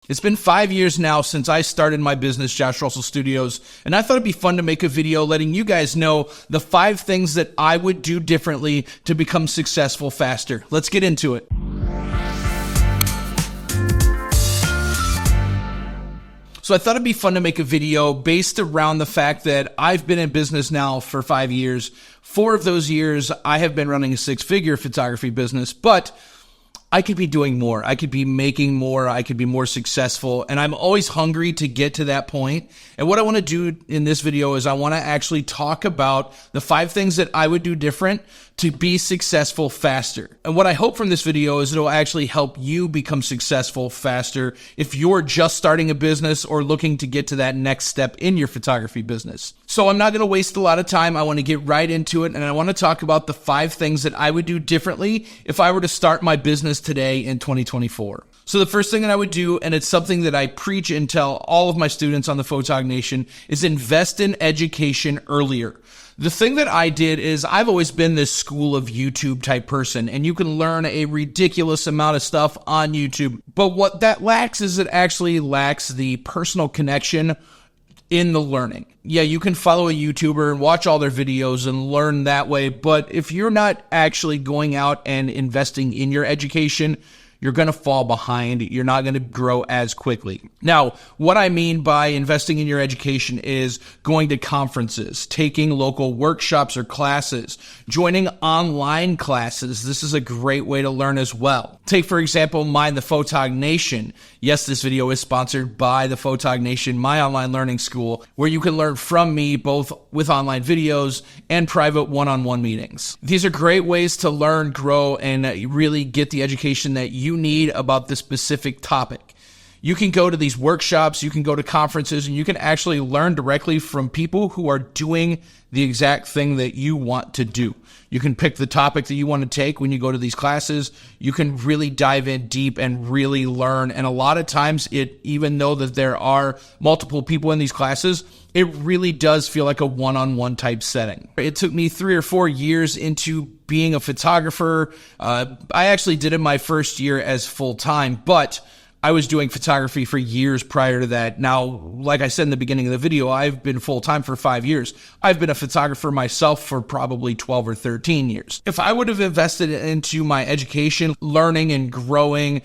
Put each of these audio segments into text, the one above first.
It's been 5 years now since I started my business, Josh Russell Studios, and I thought it'd be fun to make a video letting you guys know the 5 things that I would do differently to become successful faster. Let's get into it. So I thought it'd be fun to make a video based around the fact that I've been in business now for 5 years. 4 of those years, I have been running a 6-figure photography business, but I could be doing more. I could be making more. I could be more successful. And I'm always hungry to get to that point. And what I want to do in this video is I want to actually talk about the 5 things that I would do different to be successful faster. And what I hope from this video is it'll actually help you become successful faster if you're just starting a business or looking to get to that next step in your photography business. So I'm not going to waste a lot of time. I want to get right into it, and I want to talk about the 5 things that I would do differently if I were to start my business today in 2024. So the first thing that I would do, and it's something that I preach and tell all of my students on the Photog Nation, is invest in education earlier. The thing that I did is I've always been this school of YouTube type person, and you can learn a ridiculous amount of stuff on YouTube. But what that lacks is it actually lacks the personal connection in the learning. Yeah, you can follow a YouTuber and watch all their videos and learn that way, but if you're not actually going out and investing in your education, you're going to fall behind. You're not going to grow as quickly. Now, what I mean by investing in your education is going to conferences, taking local workshops or classes, joining online classes. This is a great way to learn as well. Take, for example, mine, the Photog Nation. Yes, this video is sponsored by the Photog Nation, my online learning school, where you can learn from me both with online videos and private one-on-one meetings. These are great ways to learn, grow, and really get the education that you need about this specific topic. You can go to these workshops, you can go to conferences, and you can actually learn directly from people who are doing the exact thing that you want to do. You can pick the topic that you want to take when you go to these classes. You can really dive in deep and really learn. And a lot of times, even though that there are multiple people in these classes, it really does feel like a one-on-one type setting. It took me 3 or 4 years into being a photographer. I actually did it my first year as full-time, but I was doing photography for years prior to that. Now, like I said in the beginning of the video, I've been full-time for 5 years. I've been a photographer myself for probably 12 or 13 years. If I would have invested into my education, learning and growing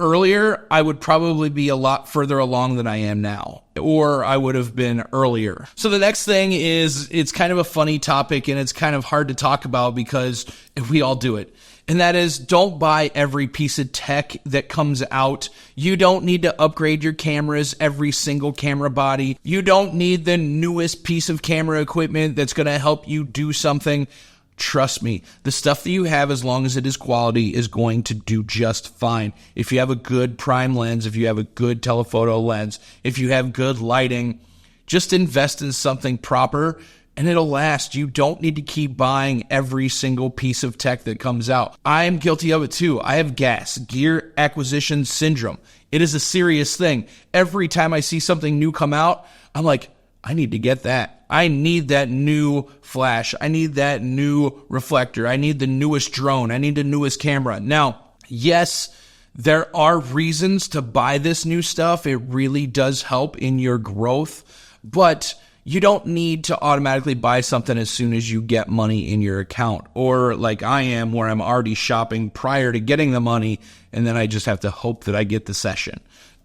earlier, I would probably be a lot further along than I am now, or I would have been earlier. So the next thing is, it's kind of a funny topic and it's kind of hard to talk about because we all do it. And that is, don't buy every piece of tech that comes out. You don't need to upgrade your cameras, every single camera body. You don't need the newest piece of camera equipment that's going to help you do something. Trust me, the stuff that you have, as long as it is quality, is going to do just fine. If you have a good prime lens, if you have a good telephoto lens, if you have good lighting, just invest in something proper and it'll last. You don't need to keep buying every single piece of tech that comes out. I am guilty of it too. I have gear acquisition syndrome. It is a serious thing. Every time I see something new come out, I'm like, I need to get that. I need that new flash. I need that new reflector. I need the newest drone. I need the newest camera. Now, yes, there are reasons to buy this new stuff. It really does help in your growth, but you don't need to automatically buy something as soon as you get money in your account, or like I am, where I'm already shopping prior to getting the money, and then I just have to hope that I get the session.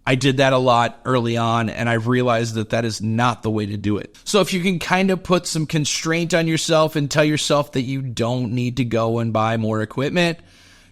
I did that a lot early on, and I realized that that is not the way to do it. So if you can kind of put some constraint on yourself and tell yourself that you don't need to go and buy more equipment,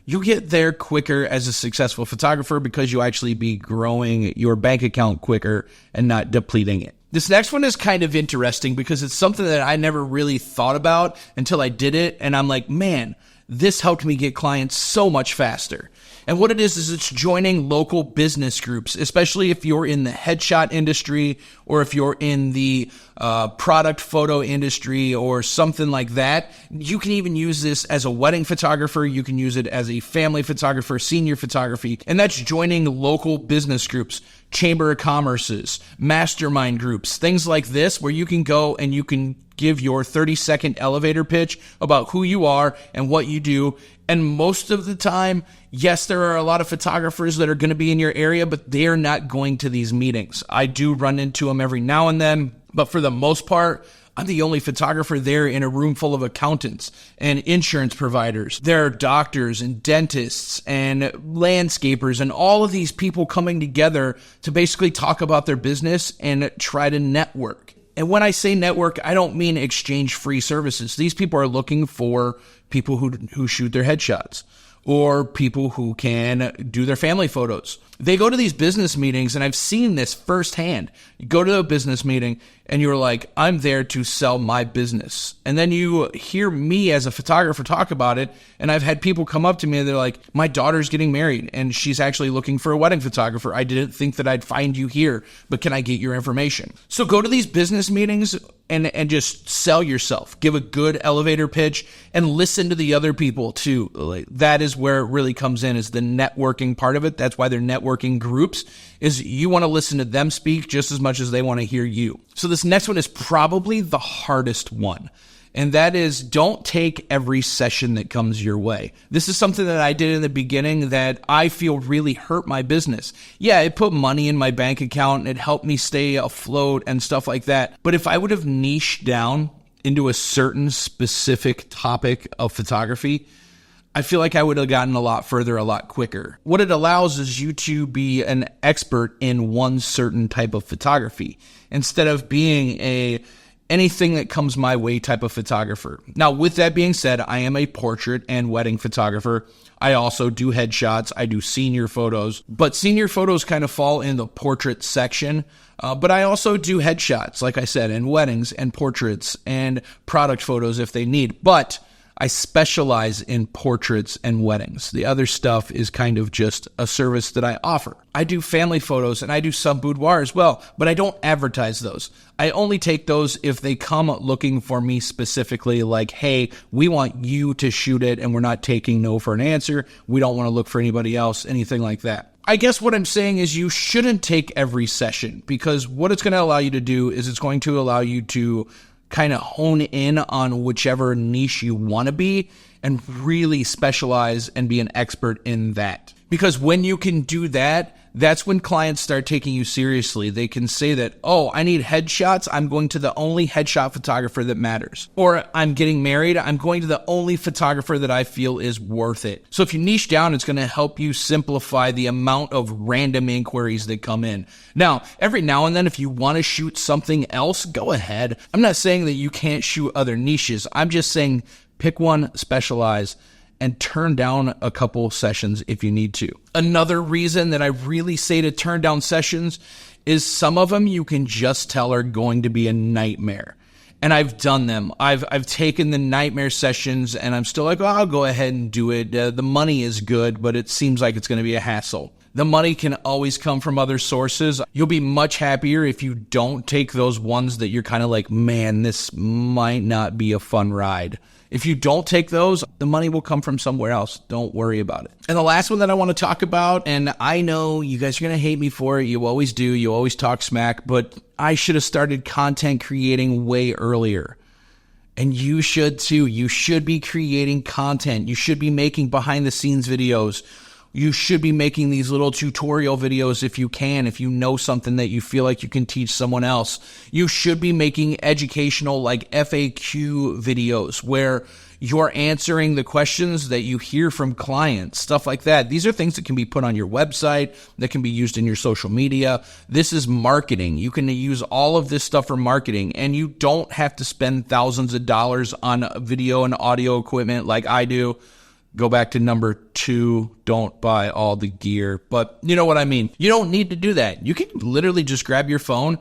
you'll get there quicker as a successful photographer because you'll actually be growing your bank account quicker and not depleting it. This next one is kind of interesting because it's something that I never really thought about until I did it, and I'm like, man, this helped me get clients so much faster. And what it is it's joining local business groups, especially if you're in the headshot industry or if you're in the product photo industry or something like that. You can even use this as a wedding photographer. You can use it as a family photographer, senior photography, and that's joining local business groups, chamber of commerces, mastermind groups, things like this, where you can go and you can give your 30-second elevator pitch about who you are and what you do, And most of the time, yes, there are a lot of photographers that are going to be in your area, but they're not going to these meetings. I do run into them every now and then, but for the most part, I'm the only photographer there in a room full of accountants and insurance providers. There are doctors and dentists and landscapers and all of these people coming together to basically talk about their business and try to network. And when I say network, I don't mean exchange free services. These people are looking for people who shoot their headshots or people who can do their family photos. They go to these business meetings, and I've seen this firsthand. You go to a business meeting and you're like, I'm there to sell my business. And then you hear me as a photographer talk about it. And I've had people come up to me and they're like, my daughter's getting married and she's actually looking for a wedding photographer. I didn't think that I'd find you here, but can I get your information? So go to these business meetings and just sell yourself. Give a good elevator pitch and listen to the other people too. Like, that is where it really comes in, is the networking part of it. That's why they're networking groups, is you want to listen to them speak just as much as they want to hear you. So this next one is probably the hardest one. And that is, don't take every session that comes your way. This is something that I did in the beginning that I feel really hurt my business. Yeah, it put money in my bank account and it helped me stay afloat and stuff like that. But if I would have niched down into a certain specific topic of photography, I feel like I would have gotten a lot further a lot quicker. What it allows is you to be an expert in one certain type of photography instead of being a anything that comes my way type of photographer. Now, with that being said, I am a portrait and wedding photographer. I also do headshots. I do senior photos, but senior photos kind of fall in the portrait section. But I also do headshots, like I said, and weddings and portraits and product photos if they need. But I specialize in portraits and weddings. The other stuff is kind of just a service that I offer. I do family photos and I do some boudoir as well, but I don't advertise those. I only take those if they come looking for me specifically, like, hey, we want you to shoot it and we're not taking no for an answer. We don't want to look for anybody else, anything like that. I guess what I'm saying is you shouldn't take every session, because what it's going to allow you to do is it's going to allow you to kind of hone in on whichever niche you want to be and really specialize and be an expert in that. Because when you can do that, that's when clients start taking you seriously. They can say that, oh, I need headshots. I'm going to the only headshot photographer that matters. Or I'm getting married. I'm going to the only photographer that I feel is worth it. So if you niche down, it's going to help you simplify the amount of random inquiries that come in. Now, every now and then, if you want to shoot something else, go ahead. I'm not saying that you can't shoot other niches. I'm just saying pick one, specialize, and turn down a couple sessions if you need to. Another reason that I really say to turn down sessions is some of them you can just tell are going to be a nightmare. And I've done them. I've taken the nightmare sessions and I'm still like, oh, I'll go ahead and do it. The money is good, but it seems like it's going to be a hassle. The money can always come from other sources. You'll be much happier if you don't take those ones that you're kind of like, man, this might not be a fun ride. If you don't take those, the money will come from somewhere else. Don't worry about it. And the last one that I want to talk about, and I know you guys are going to hate me for it. You always do. You always talk smack, but I should have started content creating way earlier. And you should too. You should be creating content. You should be making behind the scenes videos. You should be making these little tutorial videos if you can, if you know something that you feel like you can teach someone else. You should be making educational, like FAQ videos where you're answering the questions that you hear from clients, stuff like that. These are things that can be put on your website, that can be used in your social media. This is marketing. You can use all of this stuff for marketing, and you don't have to spend thousands of dollars on video and audio equipment like I do. Go back to number 2, don't buy all the gear. But you know what I mean. You don't need to do that. You can literally just grab your phone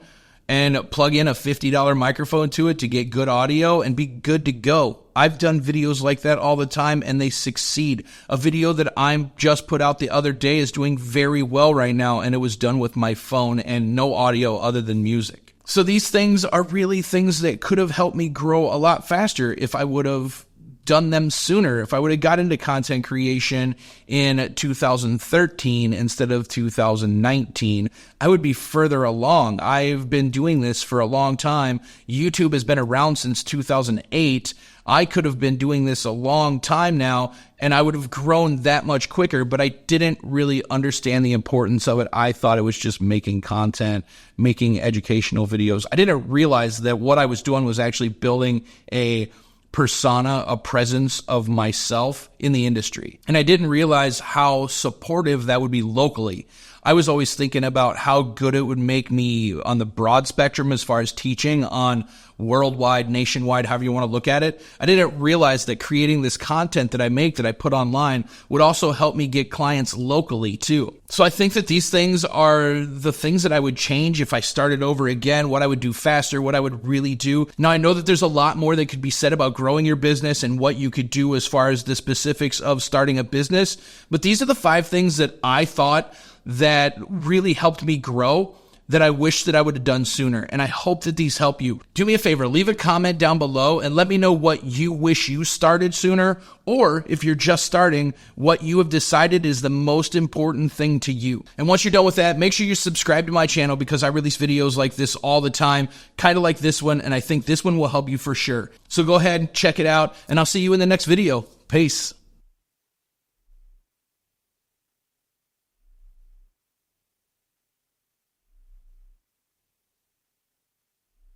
and plug in a $50 microphone to it to get good audio and be good to go. I've done videos like that all the time and they succeed. A video that I'm just put out the other day is doing very well right now, and it was done with my phone and no audio other than music. So these things are really things that could have helped me grow a lot faster if I would have done them sooner, if I would have got into content creation in 2013 instead of 2019, I would be further along. I've been doing this for a long time. YouTube has been around since 2008. I could have been doing this a long time now, and I would have grown that much quicker, but I didn't really understand the importance of it. I thought it was just making content, making educational videos. I didn't realize that what I was doing was actually building a persona, a presence of myself in the industry. And I didn't realize how supportive that would be locally. I was always thinking about how good it would make me on the broad spectrum as far as teaching on worldwide, nationwide, however you want to look at it. I didn't realize that creating this content that I make, that I put online, would also help me get clients locally too. So I think that these things are the things that I would change if I started over again, what I would do faster, what I would really do. Now, I know that there's a lot more that could be said about growing your business and what you could do as far as the specifics of starting a business, but these are the 5 things that I thought that really helped me grow that I wish that I would have done sooner. And I hope that these help you. Do me a favor, leave a comment down below and let me know what you wish you started sooner, or if you're just starting, what you have decided is the most important thing to you. And once you're done with that, make sure you subscribe to my channel because I release videos like this all the time, kind of like this one, and I think this one will help you for sure. So go ahead, check it out, and I'll see you in the next video. Peace.